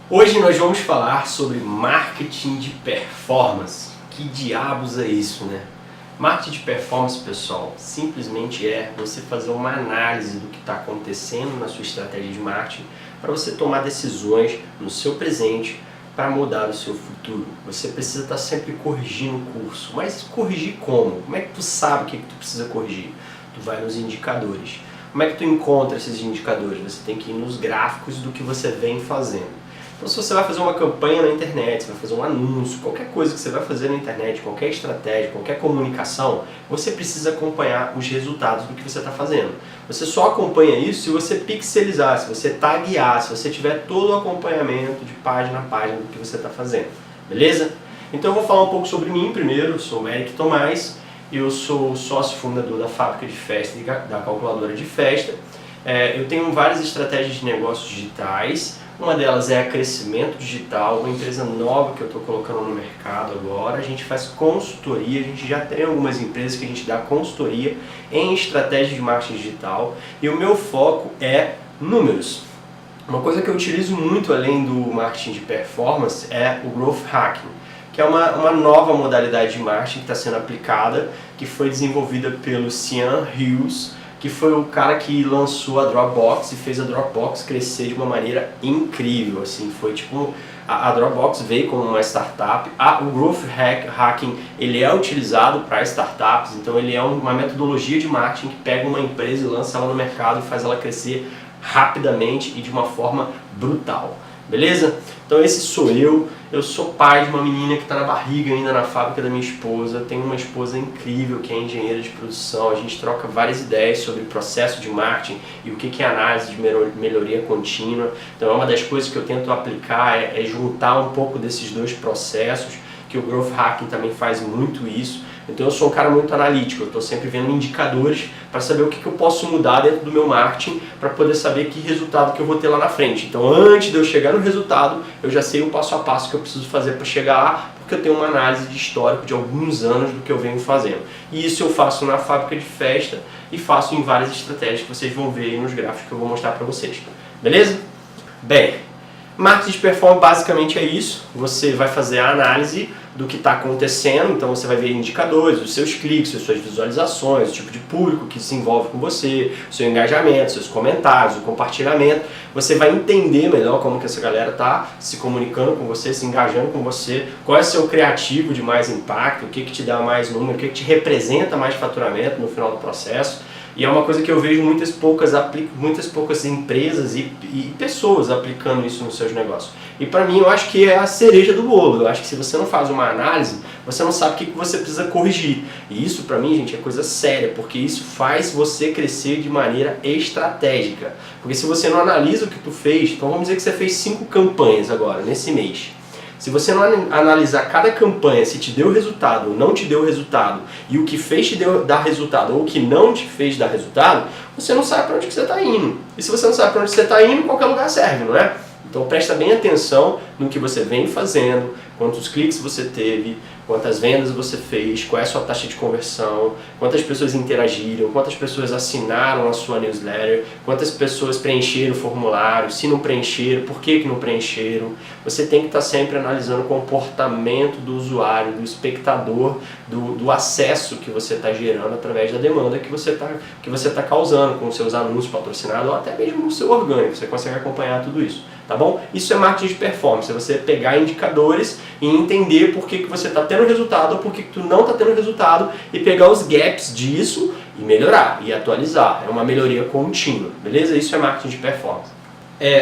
Hoje nós vamos falar sobre marketing de performance. Que diabos é isso, né? Marketing de performance, pessoal, simplesmente é você fazer uma análise do que está acontecendo na sua estratégia de marketing para você tomar decisões no seu presente para mudar o seu futuro. Você precisa estar sempre corrigindo o curso, mas corrigir como? Como é que tu sabe o que tu precisa corrigir? Tu vai nos indicadores. Como é que tu encontra esses indicadores? Você tem que ir nos gráficos do que você vem fazendo. Então, se você vai fazer uma campanha na internet, você vai fazer um anúncio, qualquer coisa que você vai fazer na internet, qualquer estratégia, qualquer comunicação, você precisa acompanhar os resultados do que você está fazendo. Você só acompanha isso se você pixelizar, se você taguear, se você tiver todo o acompanhamento de página a página do que você está fazendo. Beleza? Então eu vou falar um pouco sobre mim primeiro. Eu sou o Eric Tomás, eu sou sócio fundador da fábrica de festa e da calculadora de festa. Eu tenho várias estratégias de negócios digitais. Uma delas é a crescimento digital, uma empresa nova que eu estou colocando no mercado agora. A gente faz consultoria, a gente já tem algumas empresas que a gente dá consultoria em estratégia de marketing digital. E o meu foco é números. Uma coisa que eu utilizo muito além do marketing de performance é o Growth Hacking, que é uma nova modalidade de marketing que está sendo aplicada, que foi desenvolvida pelo Cian Hughes, que foi o cara que lançou a Dropbox e fez a Dropbox crescer de uma maneira incrível. Assim, foi tipo, a Dropbox veio como uma startup. O Growth Hacking ele é utilizado para startups, então ele é uma metodologia de marketing que pega uma empresa e lança ela no mercado e faz ela crescer rapidamente e de uma forma brutal. Beleza? Então esse sou eu sou pai de uma menina que está na barriga ainda na fábrica da minha esposa, tenho uma esposa incrível que é engenheira de produção, a gente troca várias ideias sobre o processo de marketing e o que é análise de melhoria contínua. Então uma das coisas que eu tento aplicar é juntar um pouco desses dois processos, que o Growth Hacking também faz muito isso. Então eu sou um cara muito analítico, eu estou sempre vendo indicadores para saber o que eu posso mudar dentro do meu marketing para poder saber que resultado que eu vou ter lá na frente. Então antes de eu chegar no resultado, eu já sei o passo a passo que eu preciso fazer para chegar lá, porque eu tenho uma análise de histórico de alguns anos do que eu venho fazendo. E isso eu faço na fábrica de festa e faço em várias estratégias que vocês vão ver aí nos gráficos que eu vou mostrar para vocês. Beleza? Bem, marketing de performance basicamente é isso. Você vai fazer a análise do que está acontecendo, então você vai ver indicadores, os seus cliques, as suas visualizações, o tipo de público que se envolve com você, o seu engajamento, seus comentários, o compartilhamento. Você vai entender melhor como que essa galera está se comunicando com você, se engajando com você, qual é o seu criativo de mais impacto, o que te dá mais número, o que te representa mais faturamento no final do processo. E é uma coisa que eu vejo muitas poucas empresas e pessoas aplicando isso nos seus negócios. E para mim eu acho que é a cereja do bolo. Eu acho que se você não faz uma análise, você não sabe o que você precisa corrigir. E isso para mim, gente, é coisa séria, porque isso faz você crescer de maneira estratégica. Porque se você não analisa o que tu fez, então vamos dizer que você fez 5 campanhas agora, nesse mês. Se você não analisar cada campanha, se te deu resultado ou não te deu resultado, e o que fez te dar resultado ou o que não te fez dar resultado, você não sabe para onde que você está indo. E se você não sabe para onde você está indo, qualquer lugar serve, não é? Então presta bem atenção no que você vem fazendo, quantos cliques você teve, quantas vendas você fez, qual é a sua taxa de conversão, quantas pessoas interagiram, quantas pessoas assinaram a sua newsletter, quantas pessoas preencheram o formulário, se não preencheram, por que não preencheram. Você tem que estar sempre analisando o comportamento do usuário, do espectador, do acesso que você está gerando através da demanda que você está causando com os seus anúncios patrocinados ou até mesmo no seu orgânico. Você consegue acompanhar tudo isso. Tá bom? Isso é marketing de performance, é você pegar indicadores e entender por que você está tendo resultado ou por que tu não está tendo resultado e pegar os gaps disso e melhorar e atualizar. É uma melhoria contínua, beleza? Isso é marketing de performance.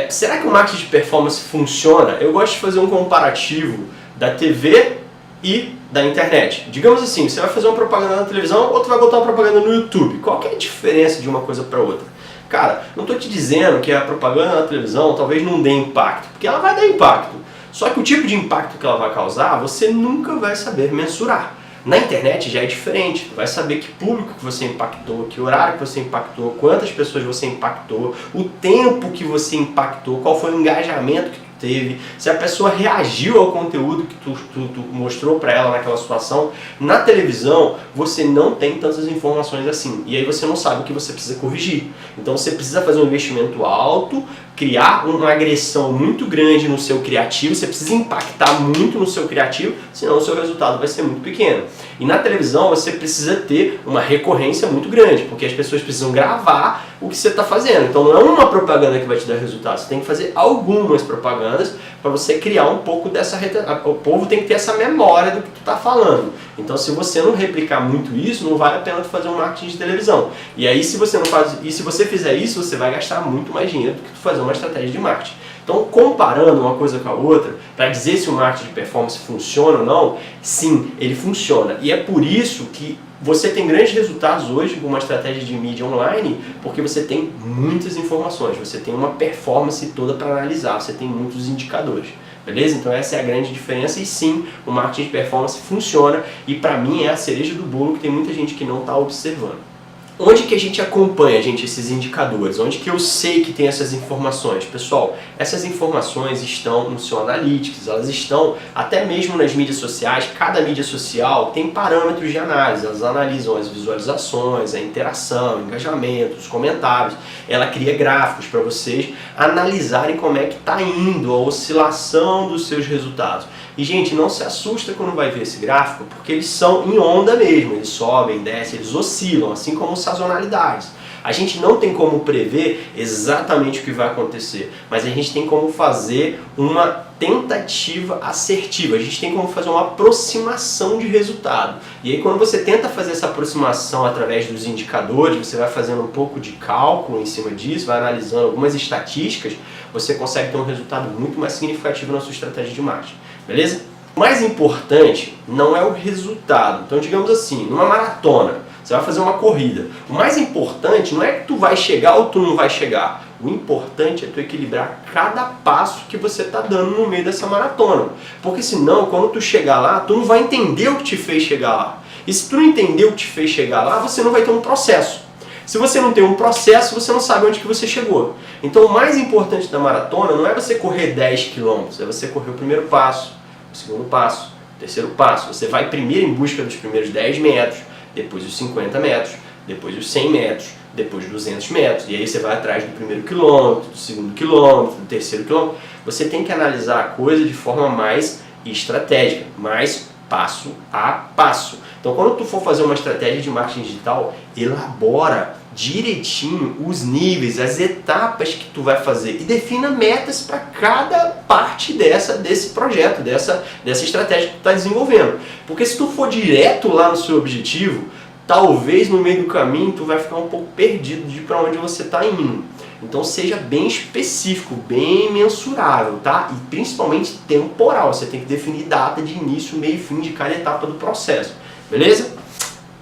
Será que o marketing de performance funciona? Eu gosto de fazer um comparativo da TV e da internet. Digamos assim, você vai fazer uma propaganda na televisão ou tu vai botar uma propaganda no YouTube. Qual que é a diferença de uma coisa para outra? Cara, não estou te dizendo que a propaganda na televisão talvez não dê impacto, porque ela vai dar impacto. Só que o tipo de impacto que ela vai causar, você nunca vai saber mensurar. Na internet já é diferente, tu vai saber que público que você impactou, que horário que você impactou, quantas pessoas você impactou, o tempo que você impactou, qual foi o engajamento que tu teve, se a pessoa reagiu ao conteúdo que tu mostrou para ela naquela situação. Na televisão, você não tem tantas informações assim, e aí você não sabe o que você precisa corrigir. Então você precisa fazer um investimento alto, criar uma agressão muito grande no seu criativo, você precisa impactar muito no seu criativo, senão o seu resultado vai ser muito pequeno. E na televisão você precisa ter uma recorrência muito grande, porque as pessoas precisam gravar o que você está fazendo. Então não é uma propaganda que vai te dar resultado, você tem que fazer algumas propagandas para você criar um pouco dessa... O povo tem que ter essa memória do que tu está falando. Então se você não replicar muito isso, não vale a pena tu fazer um marketing de televisão. E aí se você não faz, e se você fizer isso, você vai gastar muito mais dinheiro do que tu fazer uma estratégia de marketing. Então, comparando uma coisa com a outra, para dizer se o marketing de performance funciona ou não, sim, ele funciona. E é por isso que você tem grandes resultados hoje com uma estratégia de mídia online, porque você tem muitas informações, você tem uma performance toda para analisar, você tem muitos indicadores. Beleza? Então essa é a grande diferença e sim, o marketing de performance funciona e para mim é a cereja do bolo que tem muita gente que não está observando. Onde que a gente acompanha, gente, esses indicadores? Onde que eu sei que tem essas informações? Pessoal, essas informações estão no seu Analytics, elas estão até mesmo nas mídias sociais. Cada mídia social tem parâmetros de análise, elas analisam as visualizações, a interação, o engajamento, os comentários. Ela cria gráficos para vocês analisarem como é que está indo a oscilação dos seus resultados. E, gente, não se assusta quando vai ver esse gráfico, porque eles são em onda mesmo, eles sobem, descem, eles oscilam, assim como sazonalidades. A gente não tem como prever exatamente o que vai acontecer, mas a gente tem como fazer uma tentativa assertiva, a gente tem como fazer uma aproximação de resultado. E aí quando você tenta fazer essa aproximação através dos indicadores, você vai fazendo um pouco de cálculo em cima disso, vai analisando algumas estatísticas, você consegue ter um resultado muito mais significativo na sua estratégia de marketing. Beleza? O mais importante não é o resultado. Então, digamos assim, numa maratona, você vai fazer uma corrida. O mais importante não é que tu vai chegar ou tu não vai chegar. O importante é tu equilibrar cada passo que você está dando no meio dessa maratona. Porque senão, quando tu chegar lá, tu não vai entender o que te fez chegar lá. E se tu não entender o que te fez chegar lá, você não vai ter um processo. Se você não tem um processo, você não sabe onde que você chegou. Então o mais importante da maratona não é você correr 10 km, é você correr o primeiro passo, o segundo passo, o terceiro passo. Você vai primeiro em busca dos primeiros 10 metros, depois os 50 metros, depois os 100 metros, depois os 200 metros. E aí você vai atrás do primeiro quilômetro, do segundo quilômetro, do terceiro quilômetro. Você tem que analisar a coisa de forma mais estratégica, mais passo a passo. Então, quando tu for fazer uma estratégia de marketing digital, elabora direitinho os níveis, as etapas que tu vai fazer e defina metas para cada parte desse projeto, dessa estratégia que tu está desenvolvendo. Porque se tu for direto lá no seu objetivo, talvez no meio do caminho tu vai ficar um pouco perdido de para onde você está indo. Então seja bem específico, bem mensurável, tá? E principalmente temporal, você tem que definir data de início, meio e fim de cada etapa do processo, beleza?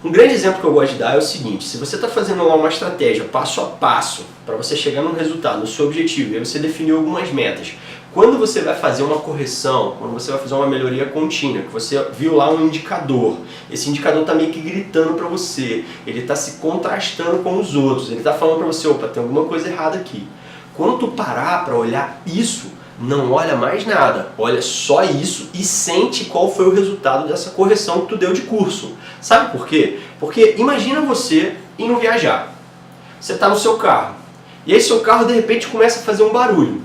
Um grande exemplo que eu gosto de dar é o seguinte: se você está fazendo lá uma estratégia passo a passo para você chegar num resultado, no seu objetivo, e aí você definiu algumas metas, quando você vai fazer uma correção, quando você vai fazer uma melhoria contínua, que você viu lá um indicador, esse indicador está meio que gritando para você, ele está se contrastando com os outros, ele está falando para você, opa, tem alguma coisa errada aqui. Quando tu parar para olhar isso, não olha mais nada, olha só isso e sente qual foi o resultado dessa correção que tu deu de curso. Sabe por quê? Porque imagina você indo viajar, você está no seu carro, e aí seu carro de repente começa a fazer um barulho.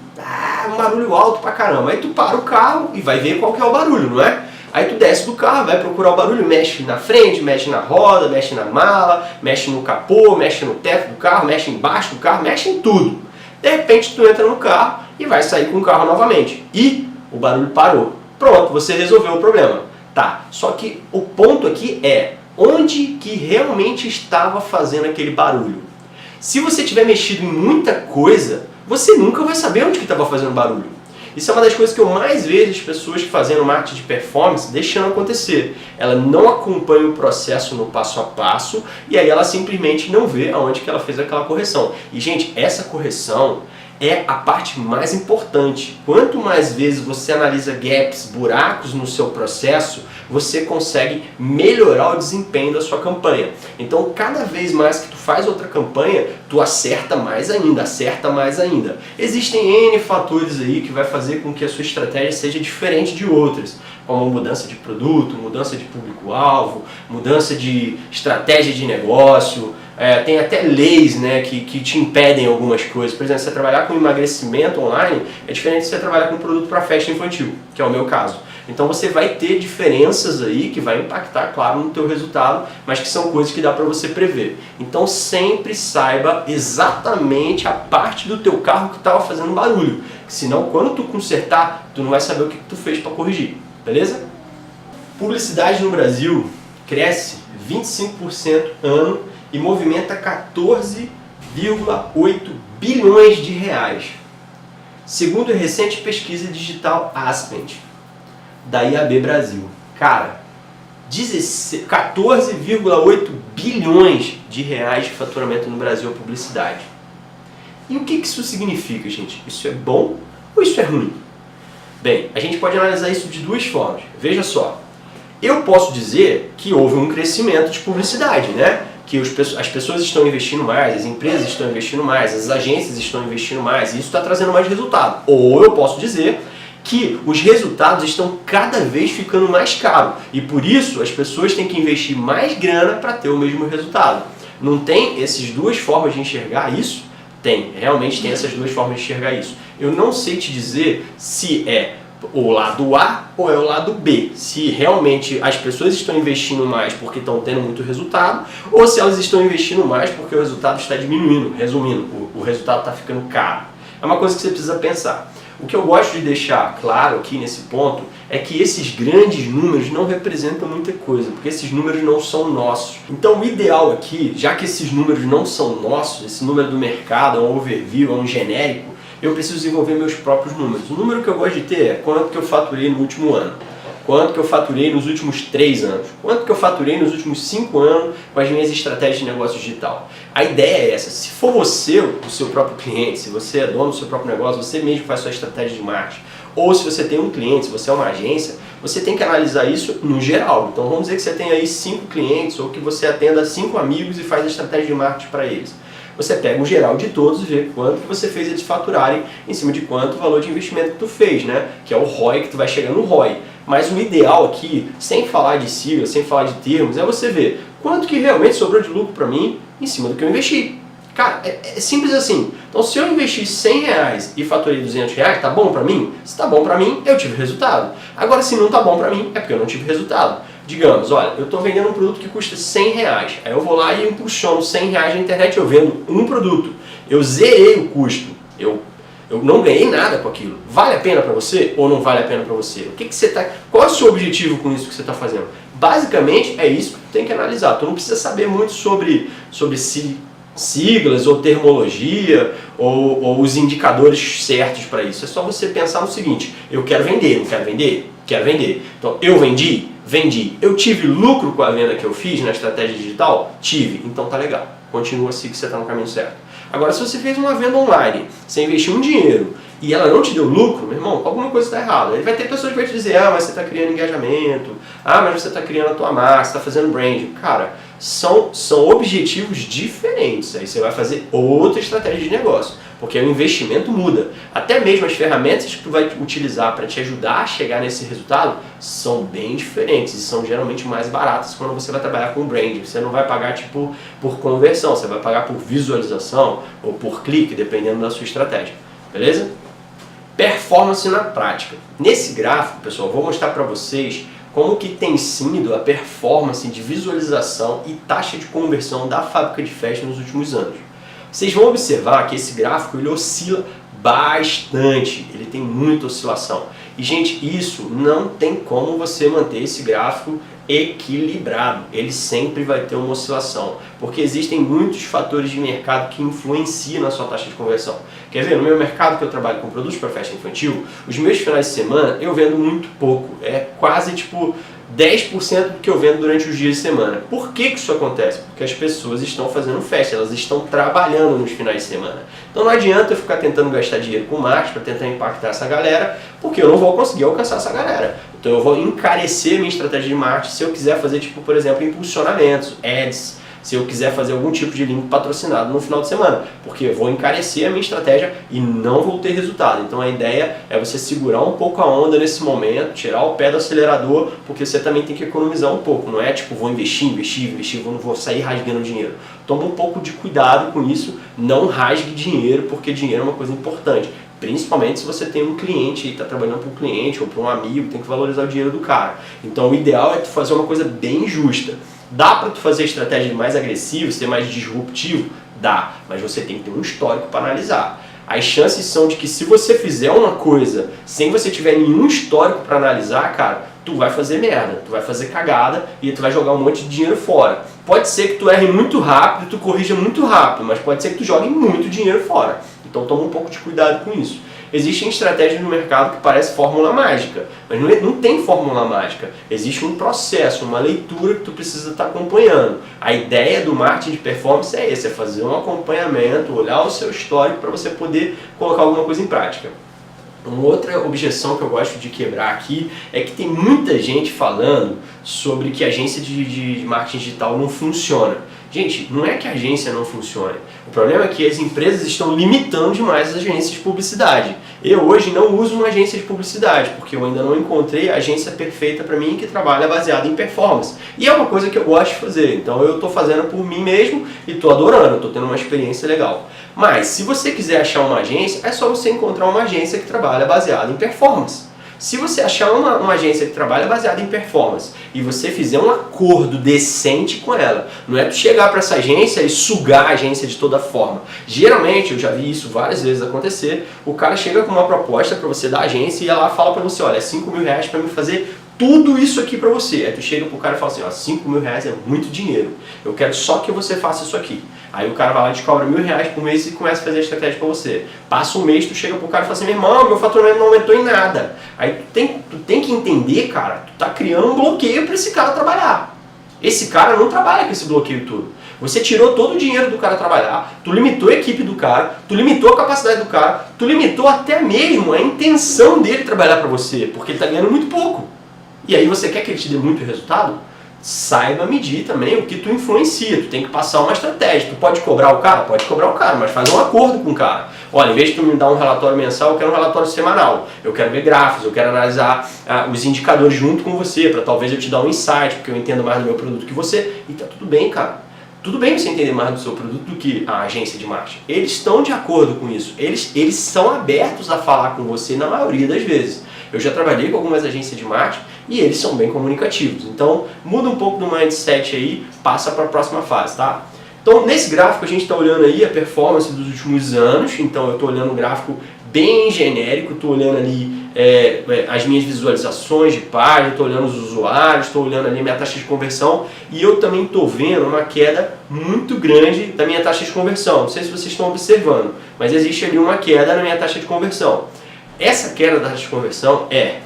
Um barulho alto pra caramba. Aí tu para o carro e vai ver qual que é o barulho, não é? Aí tu desce do carro, vai procurar o barulho, mexe na frente, mexe na roda, mexe na mala, mexe no capô, mexe no teto do carro, mexe embaixo do carro, mexe em tudo. De repente tu entra no carro e vai sair com o carro novamente. E o barulho parou. Pronto, você resolveu o problema. Tá, só que o ponto aqui é onde que realmente estava fazendo aquele barulho. Se você tiver mexido em muita coisa, você nunca vai saber onde que estava fazendo barulho. Isso é uma das coisas que eu mais vejo as pessoas fazendo marketing de performance deixando acontecer. Ela não acompanha o processo no passo a passo e aí ela simplesmente não vê aonde que ela fez aquela correção. E gente, essa correção é a parte mais importante. Quanto mais vezes você analisa gaps, buracos no seu processo, você consegue melhorar o desempenho da sua campanha. Então, cada vez mais que tu faz outra campanha, tu acerta mais ainda, acerta mais ainda. Existem N fatores aí que vai fazer com que a sua estratégia seja diferente de outras, como mudança de produto, mudança de público-alvo, mudança de estratégia de negócio. Tem até leis, né, que te impedem algumas coisas. Por exemplo, você trabalhar com emagrecimento online é diferente de você trabalhar com produto para festa infantil, que é o meu caso. Então você vai ter diferenças aí que vai impactar, claro, no teu resultado, mas que são coisas que dá para você prever. Então sempre saiba exatamente a parte do teu carro que estava fazendo barulho. Senão, quando tu consertar, tu não vai saber o que tu fez para corrigir. Beleza? Publicidade no Brasil cresce 25% ano e movimenta 14,8 bilhões de reais. Segundo a recente pesquisa digital Aspend, da IAB Brasil. Cara, 14,8 bilhões de reais de faturamento no Brasil a publicidade. E o que isso significa, gente? Isso é bom ou isso é ruim? Bem, a gente pode analisar isso de duas formas. Veja só, eu posso dizer que houve um crescimento de publicidade, né? Que as pessoas estão investindo mais, as empresas estão investindo mais, as agências estão investindo mais, e isso está trazendo mais resultado. Ou eu posso dizer que os resultados estão cada vez ficando mais caros, e por isso as pessoas têm que investir mais grana para ter o mesmo resultado. Não tem essas duas formas de enxergar isso? Tem, realmente tem essas duas formas de enxergar isso. Eu não sei te dizer se é o lado A ou é o lado B, se realmente as pessoas estão investindo mais porque estão tendo muito resultado, ou se elas estão investindo mais porque o resultado está diminuindo. Resumindo, o resultado está ficando caro. É uma coisa que você precisa pensar. O que eu gosto de deixar claro aqui nesse ponto é que esses grandes números não representam muita coisa, porque esses números não são nossos. Então o ideal aqui, já que esses números não são nossos, esse número do mercado é um overview, é um genérico, eu preciso desenvolver meus próprios números. O número que eu gosto de ter é quanto que eu faturei no último ano, quanto que eu faturei nos últimos 3 anos, quanto que eu faturei nos últimos 5 anos com as minhas estratégias de negócio digital. A ideia é essa: se for você o seu próprio cliente, se você é dono do seu próprio negócio, você mesmo faz sua estratégia de marketing, ou se você tem um cliente, se você é uma agência, você tem que analisar isso no geral. Então vamos dizer que você tem aí 5 clientes, ou que você atenda 5 amigos e faz a estratégia de marketing para eles. Você pega o geral de todos e vê quanto que você fez eles faturarem em cima de quanto o valor de investimento que tu fez, né? Que é o ROI, que tu vai chegar no ROI. Mas o ideal aqui, sem falar de sigla, sem falar de termos, é você ver quanto que realmente sobrou de lucro para mim em cima do que eu investi. Cara, é simples assim. Então, se eu investi 100 reais e faturei 200 reais, tá bom para mim? Se tá bom para mim, eu tive resultado. Agora, se não tá bom para mim, é porque eu não tive resultado. Digamos, olha, eu estou vendendo um produto que custa 100 reais. Aí eu vou lá e impulsiono 100 reais na internet, eu vendo um produto. Eu zerei o custo. Eu não ganhei nada com aquilo. Vale a pena para você ou não vale a pena para você? O que você tá, qual é o seu objetivo com isso que você está fazendo? Basicamente é isso que tu tem que analisar. Tu não precisa saber muito sobre siglas ou termologia ou os indicadores certos para isso. É só você pensar no seguinte: eu quero vender, não quero vender? Quero vender. Então, eu vendi? Vendi. Eu tive lucro com a venda que eu fiz na estratégia digital? Tive. Então tá legal. Continua assim que você está no caminho certo. Agora, se você fez uma venda online, você investiu um dinheiro e ela não te deu lucro, meu irmão, alguma coisa está errada. Aí vai ter pessoas que vão te dizer: ah, mas você está criando engajamento, ah, mas você está criando a tua marca, você está fazendo branding. Cara, são objetivos diferentes. Aí você vai fazer outra estratégia de negócio, porque o investimento muda. Até mesmo as ferramentas que tu vai utilizar para te ajudar a chegar nesse resultado são bem diferentes e são geralmente mais baratas quando você vai trabalhar com branding. Você não vai pagar tipo por conversão, você vai pagar por visualização ou por clique, dependendo da sua estratégia. Beleza? Performance na prática. Nesse gráfico, pessoal, vou mostrar para vocês como que tem sido a performance de visualização e taxa de conversão da fábrica de festa nos últimos anos. Vocês vão observar que esse gráfico ele oscila bastante, ele tem muita oscilação. E, gente, isso não tem como você manter esse gráfico equilibrado. Ele sempre vai ter uma oscilação, porque existem muitos fatores de mercado que influenciam na sua taxa de conversão. Quer ver? No meu mercado, que eu trabalho com produtos para festa infantil, os meus finais de semana eu vendo muito pouco. É quase tipo 10% do que eu vendo durante os dias de semana. Por que isso acontece? Porque as pessoas estão fazendo festa, elas estão trabalhando nos finais de semana. Então não adianta eu ficar tentando gastar dinheiro com marketing para tentar impactar essa galera, porque eu não vou conseguir alcançar essa galera. Então eu vou encarecer a minha estratégia de marketing se eu quiser fazer, tipo, por exemplo, impulsionamentos, ads, se eu quiser fazer algum tipo de link patrocinado no final de semana, porque eu vou encarecer a minha estratégia e não vou ter resultado. Então a ideia é você segurar um pouco a onda nesse momento, tirar o pé do acelerador, porque você também tem que economizar um pouco. Não é tipo, vou investir, não vou sair rasgando dinheiro. Toma um pouco de cuidado com isso, não rasgue dinheiro, porque dinheiro é uma coisa importante. Principalmente se você tem um cliente e está trabalhando para um cliente ou para um amigo, tem que valorizar o dinheiro do cara. Então o ideal é tu fazer uma coisa bem justa. Dá para tu fazer estratégias mais agressivas, ser mais disruptivo? Dá, mas você tem que ter um histórico para analisar. As chances são de que se você fizer uma coisa sem você tiver nenhum histórico para analisar, cara, tu vai fazer merda, tu vai fazer cagada e tu vai jogar um monte de dinheiro fora. Pode ser que tu erre muito rápido, tu corrija muito rápido, mas pode ser que tu jogue muito dinheiro fora. Então toma um pouco de cuidado com isso. Existem estratégias no mercado que parecem fórmula mágica, mas não tem fórmula mágica. Existe um processo, uma leitura que tu precisa estar acompanhando. A ideia do marketing de performance é esse, é fazer um acompanhamento, olhar o seu histórico para você poder colocar alguma coisa em prática. Uma outra objeção que eu gosto de quebrar aqui é que tem muita gente falando sobre que a agência de marketing digital não funciona. Gente, não é que a agência não funcione. O problema é que as empresas estão limitando demais as agências de publicidade. Eu hoje não uso uma agência de publicidade, porque eu ainda não encontrei a agência perfeita para mim que trabalha baseada em performance. E é uma coisa que eu gosto de fazer, então eu estou fazendo por mim mesmo e estou adorando, estou tendo uma experiência legal. Mas se você quiser achar uma agência, é só você encontrar uma agência que trabalha baseada em performance. Se você achar uma agência que trabalha baseada em performance e você fizer um acordo decente com ela, não é tu chegar para essa agência e sugar a agência de toda forma. Geralmente, eu já vi isso várias vezes acontecer, o cara chega com uma proposta para você da agência e ela fala para você, olha, é 5 mil reais para me fazer tudo isso aqui para você. Aí tu chega pro cara e fala assim, ó, 5 mil reais é muito dinheiro, eu quero só que você faça isso aqui. Aí o cara vai lá e te cobra 1.000 reais por mês e começa a fazer a estratégia para você. Passa um mês, tu chega pro cara e fala assim, meu irmão, meu faturamento não aumentou em nada. Aí tu tem que entender, cara, tu tá criando um bloqueio para esse cara trabalhar. Esse cara não trabalha com esse bloqueio todo. Você tirou todo o dinheiro do cara trabalhar, tu limitou a equipe do cara, tu limitou a capacidade do cara, tu limitou até mesmo a intenção dele trabalhar para você, porque ele tá ganhando muito pouco. E aí você quer que ele te dê muito resultado? Saiba medir também o que tu influencia, tu tem que passar uma estratégia. Tu pode cobrar o cara? Pode cobrar o cara, mas faz um acordo com o cara. Olha, em vez de tu me dar um relatório mensal, eu quero um relatório semanal. Eu quero ver gráficos, eu quero analisar os indicadores junto com você, para talvez eu te dar um insight, porque eu entendo mais do meu produto que você. E tá tudo bem, cara. Tudo bem você entender mais do seu produto do que a agência de marketing. Eles estão de acordo com isso. Eles são abertos a falar com você na maioria das vezes. Eu já trabalhei com algumas agências de marketing e eles são bem comunicativos. Então, muda um pouco do mindset aí, passa para a próxima fase, tá? Então, nesse gráfico a gente está olhando aí a performance dos últimos anos. Então, eu estou olhando um gráfico bem genérico, estou olhando ali as minhas visualizações de página, estou olhando os usuários, estou olhando ali a minha taxa de conversão e eu também estou vendo uma queda muito grande da minha taxa de conversão. Não sei se vocês estão observando, mas existe ali uma queda na minha taxa de conversão. Essa queda da taxa de conversão é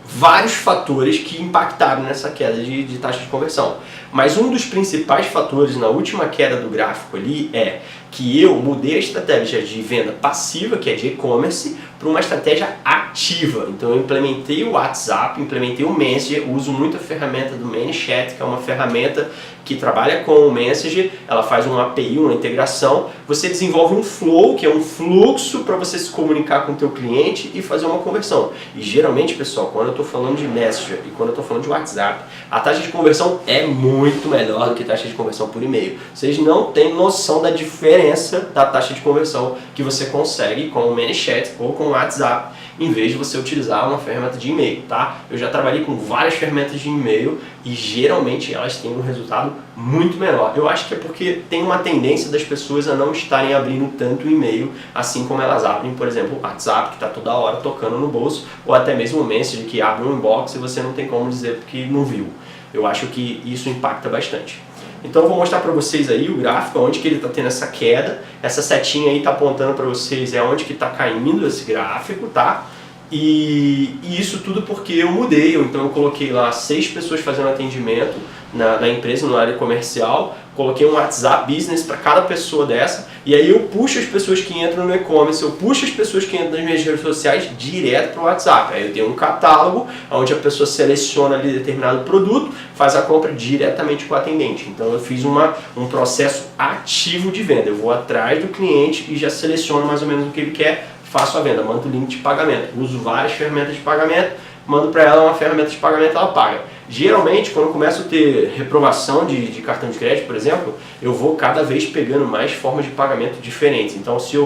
vários fatores que impactaram nessa queda de taxa de conversão. Mas um dos principais fatores na última queda do gráfico ali é que eu mudei a estratégia de venda passiva, que é de e-commerce, para uma estratégia ativa. Então eu implementei o WhatsApp, implementei o Messenger, uso muito a ferramenta do ManyChat, que é uma ferramenta que trabalha com o Messenger, ela faz uma API, uma integração, você desenvolve um flow, que é um fluxo para você se comunicar com o teu cliente e fazer uma conversão. E geralmente, pessoal, quando eu estou falando de Messenger e quando eu estou falando de WhatsApp, a taxa de conversão é muito melhor do que a taxa de conversão por e-mail. Vocês não têm noção da diferença da taxa de conversão que você consegue com o ManyChat ou com o WhatsApp, em vez de você utilizar uma ferramenta de e-mail, tá? Eu já trabalhei com várias ferramentas de e-mail e geralmente elas têm um resultado muito menor. Eu acho que é porque tem uma tendência das pessoas a não estarem abrindo tanto e-mail assim como elas abrem, por exemplo, o WhatsApp, que está toda hora tocando no bolso, ou até mesmo o Messenger, que abre um inbox e você não tem como dizer que não viu. Eu acho que isso impacta bastante. Então eu vou mostrar para vocês aí o gráfico, onde que ele está tendo essa queda. Essa setinha aí está apontando para vocês onde que está caindo esse gráfico, tá? E isso tudo porque eu mudei, então eu coloquei lá 6 pessoas fazendo atendimento na empresa, no área comercial, coloquei um WhatsApp Business para cada pessoa dessa, e aí eu puxo as pessoas que entram no e-commerce, eu puxo as pessoas que entram nas minhas redes sociais direto para o WhatsApp. Aí eu tenho um catálogo onde a pessoa seleciona ali determinado produto, faz a compra diretamente com o atendente. Então eu fiz um processo ativo de venda, eu vou atrás do cliente e já seleciono mais ou menos o que ele quer, faço a venda, mando o link de pagamento, uso várias ferramentas de pagamento, mando para ela uma ferramenta de pagamento, ela paga. Geralmente, quando eu começo a ter reprovação de cartão de crédito, por exemplo, eu vou cada vez pegando mais formas de pagamento diferentes. Então, se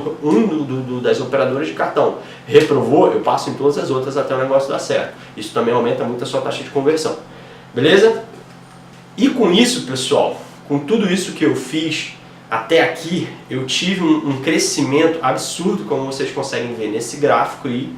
das operadoras de cartão reprovou, eu passo em todas as outras até o negócio dar certo. Isso também aumenta muito a sua taxa de conversão. Beleza? E com isso, pessoal, com tudo isso que eu fiz até aqui, eu tive um crescimento absurdo, como vocês conseguem ver nesse gráfico aí.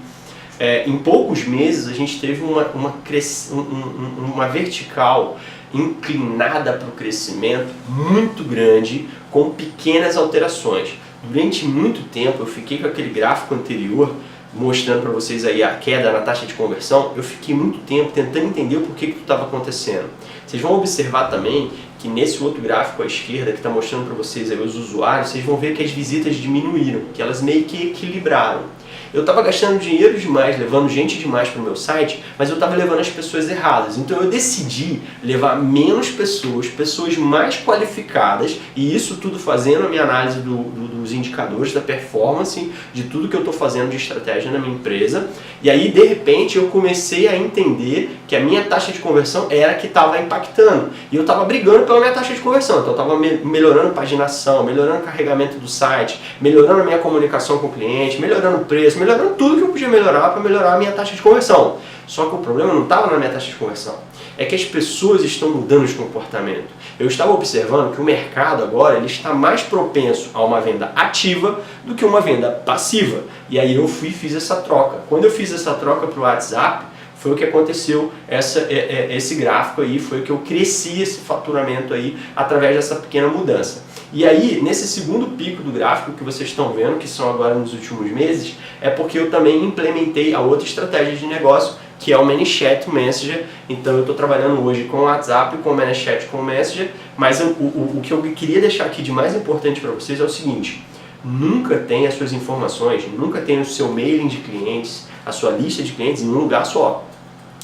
Em poucos meses a gente teve uma vertical inclinada para o crescimento muito grande, com pequenas alterações. Durante muito tempo eu fiquei com aquele gráfico anterior, mostrando para vocês aí a queda na taxa de conversão. Eu fiquei muito tempo tentando entender o porquê que estava acontecendo. Vocês vão observar também que nesse outro gráfico à esquerda, que está mostrando para vocês aí os usuários, vocês vão ver que as visitas diminuíram, que elas meio que equilibraram. Eu estava gastando dinheiro demais, levando gente demais para o meu site, mas eu estava levando as pessoas erradas. Então eu decidi levar menos pessoas, pessoas mais qualificadas, e isso tudo fazendo a minha análise dos indicadores da performance, de tudo que eu estou fazendo de estratégia na minha empresa. E aí, de repente, eu comecei a entender que a minha taxa de conversão era a que estava impactando. E eu estava brigando pela minha taxa de conversão. Então eu estava melhorando a paginação, melhorando o carregamento do site, melhorando a minha comunicação com o cliente, melhorando o preço, melhorando tudo que eu podia melhorar para melhorar a minha taxa de conversão. Só que o problema não estava na minha taxa de conversão. É que as pessoas estão mudando de comportamento. Eu estava observando que o mercado agora ele está mais propenso a uma venda ativa do que uma venda passiva. E aí eu fiz essa troca. Quando eu fiz essa troca para o WhatsApp, foi o que aconteceu, esse gráfico aí, foi o que eu cresci esse faturamento aí através dessa pequena mudança. E aí, nesse segundo pico do gráfico que vocês estão vendo, que são agora nos últimos meses, é porque eu também implementei a outra estratégia de negócio, que é o ManyChat Messenger. Então eu estou trabalhando hoje com o WhatsApp, com o ManyChat, com o Messenger, mas o que eu queria deixar aqui de mais importante para vocês é o seguinte: nunca tenha as suas informações, nunca tenha o seu mailing de clientes, a sua lista de clientes em um lugar só.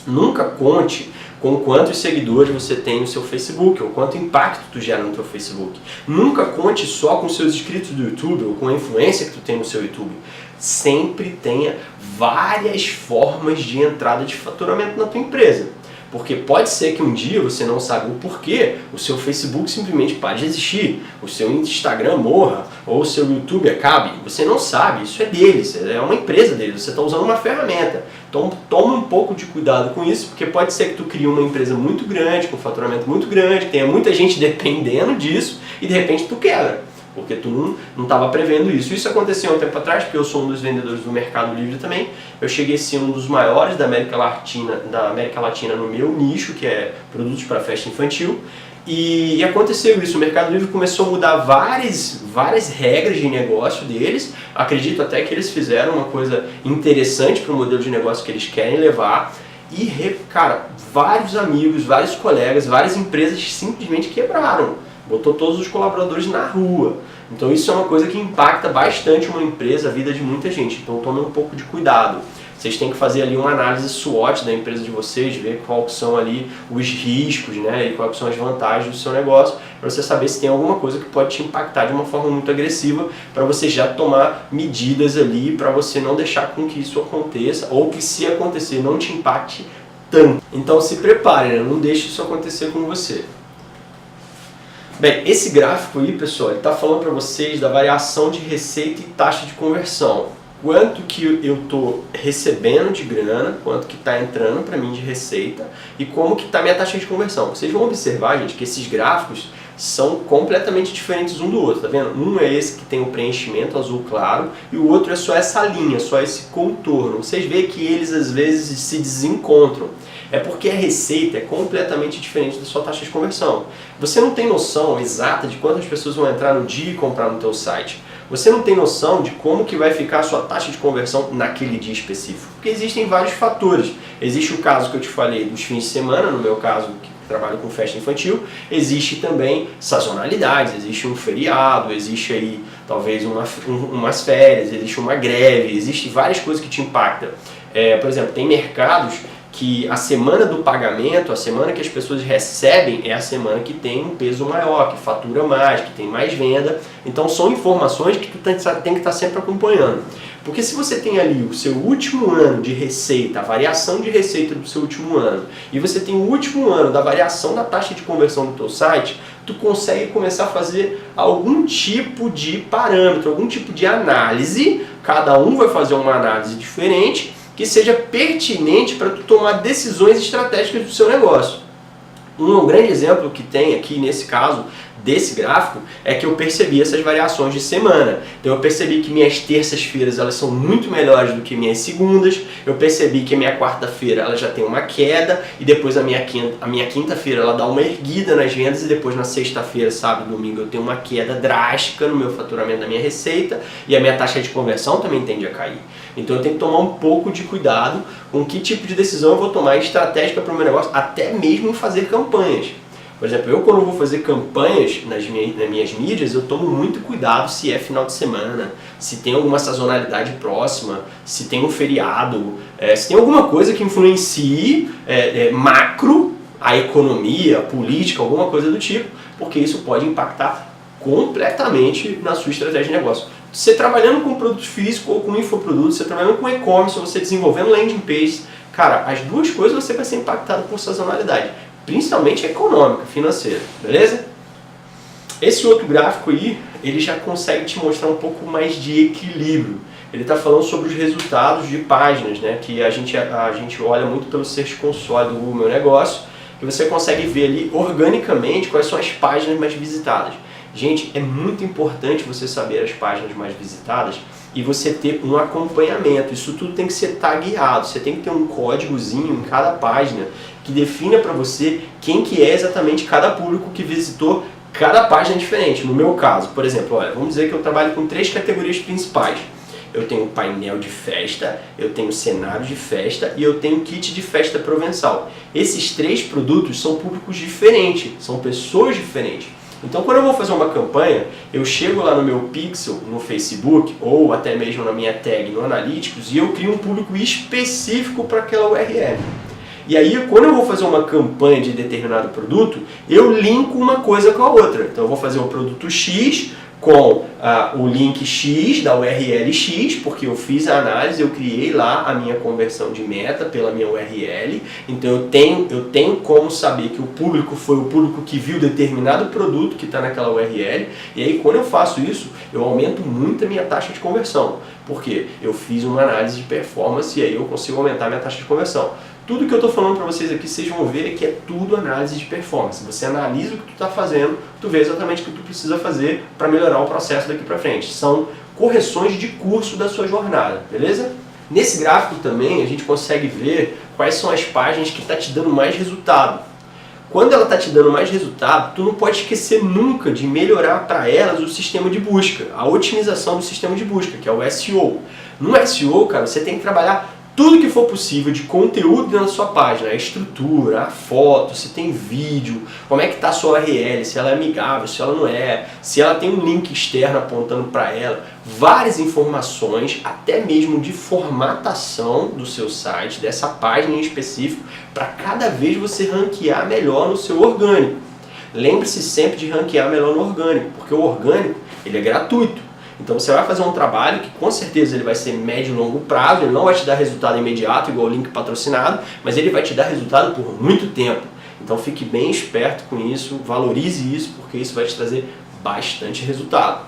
Nunca conte com quantos seguidores você tem no seu Facebook, ou quanto impacto tu gera no teu Facebook. Nunca conte só com seus inscritos do YouTube, ou com a influência que tu tem no seu YouTube. Sempre tenha várias formas de entrada de faturamento na tua empresa. Porque pode ser que um dia você não saiba o porquê, o seu Facebook simplesmente pare de existir, o seu Instagram morra, ou o seu YouTube acabe. Você não sabe, isso é deles, é uma empresa deles, você está usando uma ferramenta. Então toma um pouco de cuidado com isso, porque pode ser que tu crie uma empresa muito grande, com faturamento muito grande, tenha muita gente dependendo disso, e de repente tu quebra. Porque tu não estava prevendo isso. Isso aconteceu um tempo atrás, porque eu sou um dos vendedores do Mercado Livre também. Eu cheguei a ser um dos maiores da América Latina no meu nicho, que é produtos para festa infantil. E aconteceu isso, o Mercado Livre começou a mudar várias regras de negócio deles. Acredito até que eles fizeram uma coisa interessante para o modelo de negócio que eles querem levar. E, cara, vários amigos, vários colegas, várias empresas simplesmente quebraram. Botou todos os colaboradores na rua. Então isso é uma coisa que impacta bastante uma empresa, a vida de muita gente. Então tomem um pouco de cuidado. Vocês têm que fazer ali uma análise SWOT da empresa de vocês, ver quais são ali os riscos, né, e quais são as vantagens do seu negócio, para você saber se tem alguma coisa que pode te impactar de uma forma muito agressiva, para você já tomar medidas ali, para você não deixar com que isso aconteça, ou que se acontecer não te impacte tanto. Então se prepare, né? Não deixe isso acontecer com você. Bem, esse gráfico aí, pessoal, ele está falando para vocês da variação de receita e taxa de conversão. Quanto que eu estou recebendo de grana, quanto que está entrando para mim de receita e como que está minha taxa de conversão. Vocês vão observar, gente, que esses gráficos são completamente diferentes um do outro, tá vendo? Um é esse que tem o preenchimento azul claro e o outro é só essa linha, só esse contorno. Vocês veem que eles às vezes se desencontram. É porque a receita é completamente diferente da sua taxa de conversão. Você não tem noção exata de quantas pessoas vão entrar no dia e comprar no teu site. você não tem noção de como que vai ficar a sua taxa de conversão naquele dia específico. Porque existem vários fatores. Existe o caso que eu te falei dos fins de semana, no meu caso, que trabalho com festa infantil, existe também sazonalidades, existe um feriado, existe aí talvez umas férias, existe uma greve, existe várias coisas que te impactam. Por exemplo, tem mercados que a semana do pagamento, a semana que as pessoas recebem, é a semana que tem um peso maior, que fatura mais, que tem mais venda. Então são informações que tu tem que estar sempre acompanhando. Porque se você tem ali o seu último ano de receita, a variação de receita do seu último ano, e você tem o último ano da variação da taxa de conversão do teu site, tu consegue começar a fazer algum tipo de parâmetro, algum tipo de análise. Cada um vai fazer uma análise diferente, que seja pertinente para tu tomar decisões estratégicas do seu negócio. Um grande exemplo que tem aqui nesse caso desse gráfico é que eu percebi essas variações de semana. Então eu percebi que minhas terças-feiras elas são muito melhores do que minhas segundas, eu percebi que a minha quarta-feira ela já tem uma queda e depois a minha quinta-feira ela dá uma erguida nas vendas e depois na sexta-feira, sábado e domingo eu tenho uma queda drástica no meu faturamento da minha receita e a minha taxa de conversão também tende a cair. Então eu tenho que tomar um pouco de cuidado com que tipo de decisão eu vou tomar estratégica para o meu negócio, até mesmo fazer campanhas. Por exemplo, eu quando vou fazer campanhas nas minhas mídias, eu tomo muito cuidado se é final de semana, se tem alguma sazonalidade próxima, se tem um feriado, se tem alguma coisa que influencie macro a economia, a política, alguma coisa do tipo, porque isso pode impactar completamente na sua estratégia de negócio. Você trabalhando com produto físico ou com infoproduto, você trabalhando com e-commerce, você desenvolvendo landing page, cara, as duas coisas você vai ser impactado por sazonalidade, principalmente econômica, financeira, beleza? Esse outro gráfico aí, ele já consegue te mostrar um pouco mais de equilíbrio. Ele está falando sobre os resultados de páginas, né, que a gente olha muito pelo Search Console do Meu Negócio, que você consegue ver ali organicamente quais são as páginas mais visitadas. Gente, é muito importante você saber as páginas mais visitadas e você ter um acompanhamento. Isso tudo tem que ser tagueado, você tem que ter um códigozinho em cada página que defina para você quem que é exatamente cada público que visitou cada página diferente. No meu caso, por exemplo, olha, vamos dizer que eu trabalho com 3 categorias principais. Eu tenho painel de festa, eu tenho cenário de festa e eu tenho kit de festa provençal. Esses 3 produtos são públicos diferentes, são pessoas diferentes. Então quando eu vou fazer uma campanha, eu chego lá no meu pixel, no Facebook, ou até mesmo na minha tag no Analytics, e eu crio um público específico para aquela URL. E aí, quando eu vou fazer uma campanha de determinado produto, eu linko uma coisa com a outra. Então eu vou fazer o produto X com o link X da URL X, porque eu fiz a análise, eu criei lá a minha conversão de meta pela minha URL, então eu tenho como saber que o público foi o público que viu determinado produto que está naquela URL, e aí quando eu faço isso, eu aumento muito a minha taxa de conversão, porque eu fiz uma análise de performance e aí eu consigo aumentar a minha taxa de conversão. Tudo que eu estou falando para vocês aqui, vocês vão ver que é tudo análise de performance. Você analisa o que tu está fazendo, tu vê exatamente o que tu precisa fazer para melhorar o processo daqui para frente. São correções de curso da sua jornada, beleza? Nesse gráfico também a gente consegue ver quais são as páginas que estão te dando mais resultado. Quando ela está te dando mais resultado, tu não pode esquecer nunca de melhorar para elas o sistema de busca, a otimização do sistema de busca, que é o SEO. No SEO, cara, você tem que trabalhar tudo que for possível de conteúdo na sua página, a estrutura, a foto, se tem vídeo, como é que está a sua URL, se ela é amigável, se ela não é, se ela tem um link externo apontando para ela, várias informações, até mesmo de formatação do seu site, dessa página em específico, para cada vez você ranquear melhor no seu orgânico. Lembre-se sempre de ranquear melhor no orgânico, porque o orgânico ele é gratuito. Então você vai fazer um trabalho que com certeza ele vai ser médio e longo prazo, ele não vai te dar resultado imediato igual o link patrocinado, mas ele vai te dar resultado por muito tempo. Então fique bem esperto com isso, valorize isso, porque isso vai te trazer bastante resultado.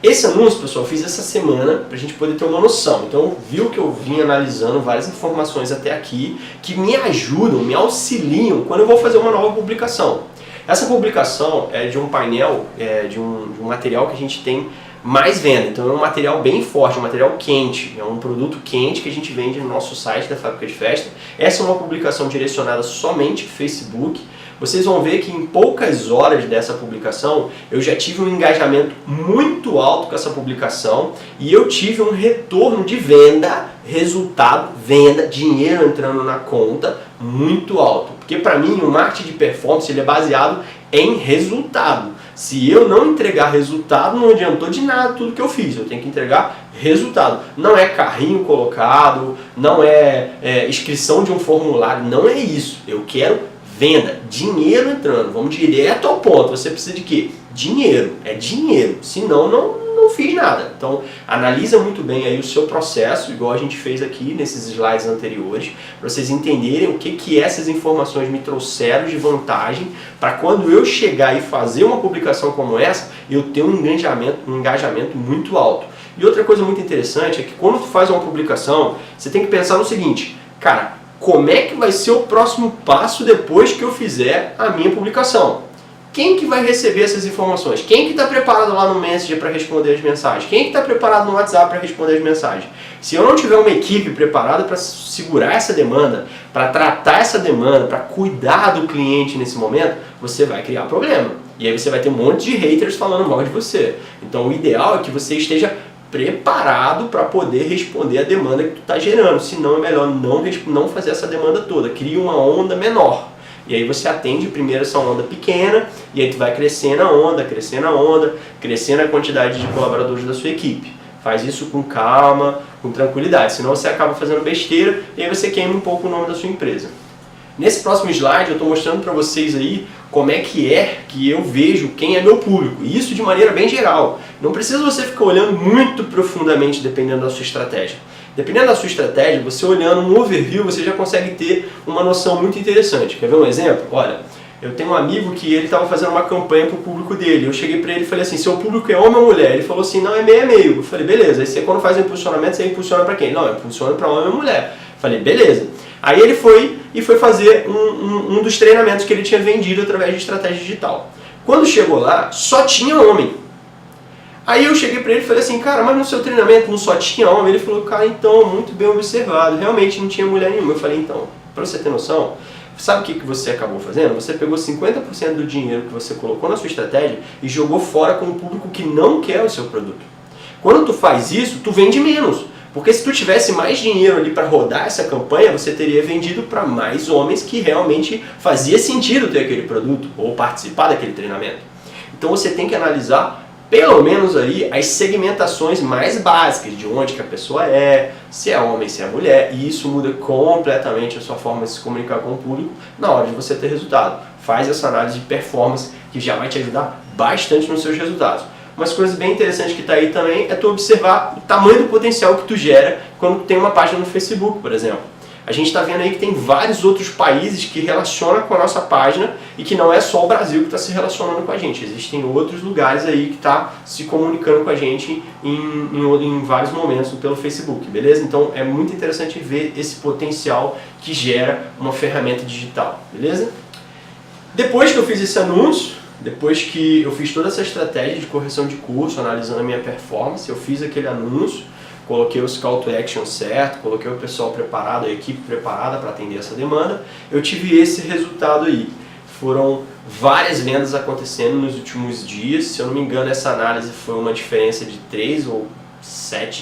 Esse anúncio, pessoal, eu fiz essa semana para a gente poder ter uma noção. Então viu que eu vim analisando várias informações até aqui que me ajudam, me auxiliam quando eu vou fazer uma nova publicação. Essa publicação é de um painel, de um material que a gente tem mais venda, então é um material bem forte, um material quente, é um produto quente que a gente vende no nosso site da Fábrica de Festa. Essa é uma publicação direcionada somente ao Facebook, vocês vão ver que em poucas horas dessa publicação eu já tive um engajamento muito alto com essa publicação e eu tive um retorno de venda, resultado, venda, dinheiro entrando na conta muito alto. Porque para mim o marketing de performance ele é baseado em resultado. Se eu não entregar resultado, não adiantou de nada tudo que eu fiz. Eu tenho que entregar resultado. Não é carrinho colocado, não é inscrição de um formulário, não é isso. Eu quero venda, dinheiro entrando. Vamos direto ao ponto. Você precisa de quê? Dinheiro. É dinheiro. Senão, não fiz nada. Então, analisa muito bem aí o seu processo, igual a gente fez aqui nesses slides anteriores, para vocês entenderem o que essas informações me trouxeram de vantagem, para quando eu chegar e fazer uma publicação como essa, eu ter um engajamento muito alto. E outra coisa muito interessante é que quando tu faz uma publicação, você tem que pensar no seguinte, cara, como é que vai ser o próximo passo depois que eu fizer a minha publicação? Quem que vai receber essas informações? Quem que está preparado lá no Messenger para responder as mensagens? Quem que está preparado no WhatsApp para responder as mensagens? Se eu não tiver uma equipe preparada para segurar essa demanda, para tratar essa demanda, para cuidar do cliente nesse momento, você vai criar problema. E aí você vai ter um monte de haters falando mal de você. Então o ideal é que você esteja preparado para poder responder a demanda que tu está gerando. Senão é melhor não fazer essa demanda toda. Cria uma onda menor. E aí você atende primeiro essa onda pequena, e aí tu vai crescendo a onda, crescendo a quantidade de colaboradores da sua equipe. Faz isso com calma, com tranquilidade, senão você acaba fazendo besteira e aí você queima um pouco o nome da sua empresa. Nesse próximo slide eu estou mostrando para vocês aí como é que eu vejo quem é meu público, e isso de maneira bem geral. Não precisa você ficar olhando muito profundamente dependendo da sua estratégia. Dependendo da sua estratégia, você olhando um overview, você já consegue ter uma noção muito interessante. Quer ver um exemplo? Olha, eu tenho um amigo que ele estava fazendo uma campanha para o público dele. Eu cheguei para ele e falei assim, seu público é homem ou mulher? Ele falou assim, não, é meio a meio. Eu falei, beleza. Aí você quando faz o impulsionamento, você impulsiona para quem? Não, eu impulsiono para homem ou mulher. Eu falei, beleza. Aí ele foi fazer um dos treinamentos que ele tinha vendido através de estratégia digital. Quando chegou lá, só tinha homem. Aí eu cheguei pra ele e falei assim, cara, mas no seu treinamento não só tinha homem? Ele falou, cara, então, muito bem observado, realmente não tinha mulher nenhuma. Eu falei, então, pra você ter noção, sabe o que você acabou fazendo? Você pegou 50% do dinheiro que você colocou na sua estratégia e jogou fora com o público que não quer o seu produto. Quando tu faz isso, tu vende menos. Porque se tu tivesse mais dinheiro ali para rodar essa campanha, você teria vendido para mais homens que realmente fazia sentido ter aquele produto ou participar daquele treinamento. Então você tem que analisar pelo menos aí as segmentações mais básicas de onde que a pessoa é, se é homem, se é mulher, e isso muda completamente a sua forma de se comunicar com o público na hora de você ter resultado. Faz essa análise de performance que já vai te ajudar bastante nos seus resultados. Umas coisas bem interessantes que está aí também é tu observar o tamanho do potencial que tu gera quando tu tem uma página no Facebook, por exemplo. A gente está vendo aí que tem vários outros países que relacionam com a nossa página e que não é só o Brasil que está se relacionando com a gente. Existem outros lugares aí que está se comunicando com a gente em vários momentos pelo Facebook, beleza? Então é muito interessante ver esse potencial que gera uma ferramenta digital, beleza? Depois que eu fiz esse anúncio, depois que eu fiz toda essa estratégia de correção de curso, analisando a minha performance, eu fiz aquele anúncio, coloquei os call to action certo, coloquei o pessoal preparado, a equipe preparada para atender essa demanda, eu tive esse resultado aí. Foram várias vendas acontecendo nos últimos dias, se eu não me engano essa análise foi uma diferença de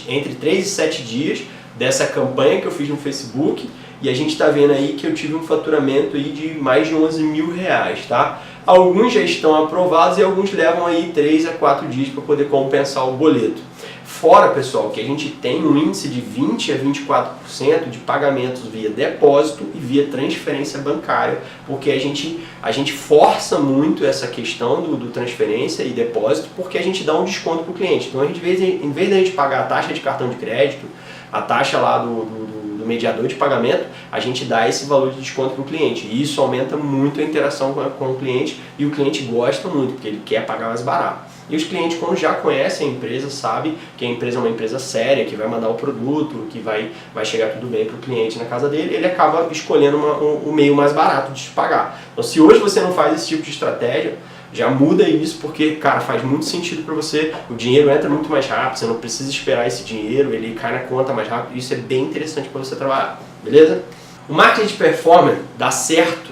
entre 3 e 7 dias dessa campanha que eu fiz no Facebook, e a gente está vendo aí que eu tive um faturamento aí de mais de 11 mil reais, tá? Alguns já estão aprovados e alguns levam aí 3 a 4 dias para poder compensar o boleto. Fora, pessoal, que a gente tem um índice de 20 a 24% de pagamentos via depósito e via transferência bancária, porque a gente força muito essa questão do transferência e depósito, porque a gente dá um desconto para o cliente. Então, em vez de a gente pagar a taxa de cartão de crédito, a taxa lá do mediador de pagamento, a gente dá esse valor de desconto para o cliente. E isso aumenta muito a interação com o cliente e o cliente gosta muito, porque ele quer pagar mais barato. E os clientes, quando já conhecem a empresa, sabem que a empresa é uma empresa séria, que vai mandar o produto, que vai chegar tudo bem para o cliente na casa dele, ele acaba escolhendo o meio mais barato de pagar. Então, se hoje você não faz esse tipo de estratégia, já muda isso, porque, cara, faz muito sentido para você, o dinheiro entra muito mais rápido, você não precisa esperar esse dinheiro, ele cai na conta mais rápido, isso é bem interessante para você trabalhar, beleza? O marketing de performance dá certo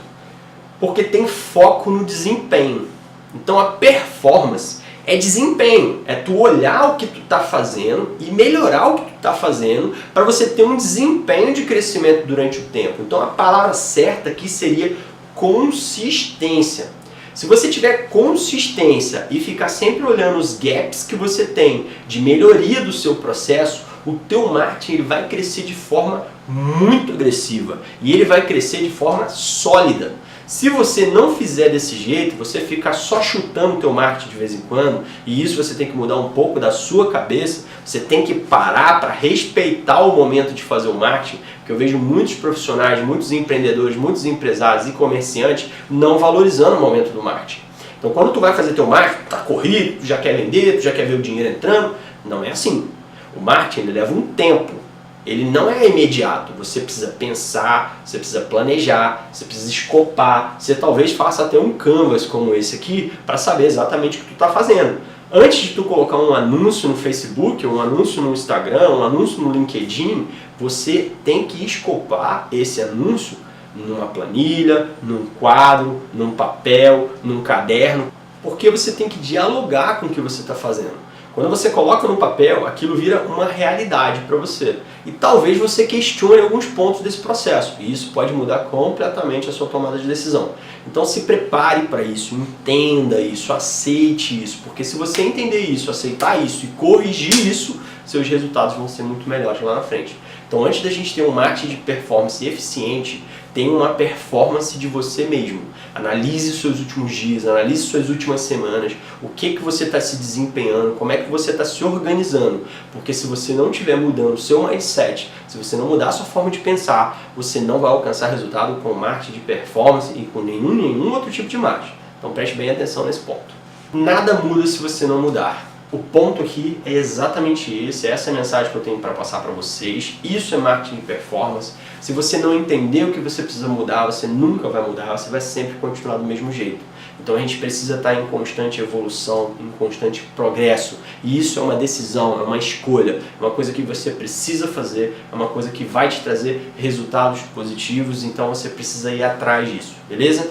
Porque tem foco no desempenho. Então a performance é desempenho, é tu olhar o que tu está fazendo e melhorar o que tu está fazendo para você ter um desempenho de crescimento durante o tempo. Então a palavra certa aqui seria consistência. Se você tiver consistência e ficar sempre olhando os gaps que você tem de melhoria do seu processo, o teu marketing ele vai crescer de forma muito agressiva e ele vai crescer de forma sólida. Se você não fizer desse jeito, você ficar só chutando o teu marketing de vez em quando, e isso você tem que mudar um pouco da sua cabeça, você tem que parar para respeitar o momento de fazer o marketing, porque eu vejo muitos profissionais, muitos empreendedores, muitos empresários e comerciantes não valorizando o momento do marketing. Então quando tu vai fazer teu marketing, tá corrido, tu já quer vender, tu já quer ver o dinheiro entrando, não é assim. O marketing ele leva um tempo. Ele não é imediato, você precisa pensar, você precisa planejar, você precisa escopar, você talvez faça até um canvas como esse aqui para saber exatamente o que tu está fazendo. Antes de tu colocar um anúncio no Facebook, um anúncio no Instagram, um anúncio no LinkedIn, você tem que escopar esse anúncio numa planilha, num quadro, num papel, num caderno, porque você tem que dialogar com o que você está fazendo. Quando você coloca no papel, aquilo vira uma realidade para você. E talvez você questione alguns pontos desse processo. E isso pode mudar completamente a sua tomada de decisão. Então se prepare para isso, entenda isso, aceite isso. Porque se você entender isso, aceitar isso e corrigir isso, seus resultados vão ser muito melhores lá na frente. Então antes da gente ter um marketing de performance eficiente, tenha uma performance de você mesmo. Analise os seus últimos dias, analise suas últimas semanas, o que você está se desempenhando, como é que você está se organizando. Porque se você não estiver mudando o seu mindset, se você não mudar a sua forma de pensar, você não vai alcançar resultado com marketing de performance e com nenhum outro tipo de marketing. Então preste bem atenção nesse ponto. Nada muda se você não mudar. O ponto aqui é exatamente esse, essa é a mensagem que eu tenho para passar para vocês. Isso é marketing de performance. Se você não entender o que você precisa mudar, você nunca vai mudar, você vai sempre continuar do mesmo jeito. Então a gente precisa estar em constante evolução, em constante progresso. E isso é uma decisão, é uma escolha, é uma coisa que você precisa fazer, é uma coisa que vai te trazer resultados positivos, então você precisa ir atrás disso, beleza?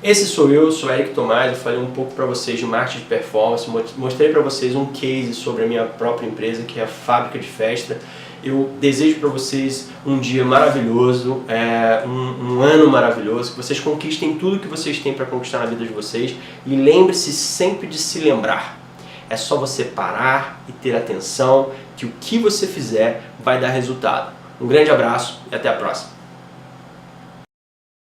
Esse sou eu, sou Eric Tomás, eu falei um pouco para vocês de marketing de performance, mostrei para vocês um case sobre a minha própria empresa, que é a Fábrica de Festa. Eu desejo para vocês um dia maravilhoso, um ano maravilhoso, que vocês conquistem tudo que vocês têm para conquistar na vida de vocês e lembre-se sempre de se lembrar. É só você parar e ter atenção que o que você fizer vai dar resultado. Um grande abraço e até a próxima.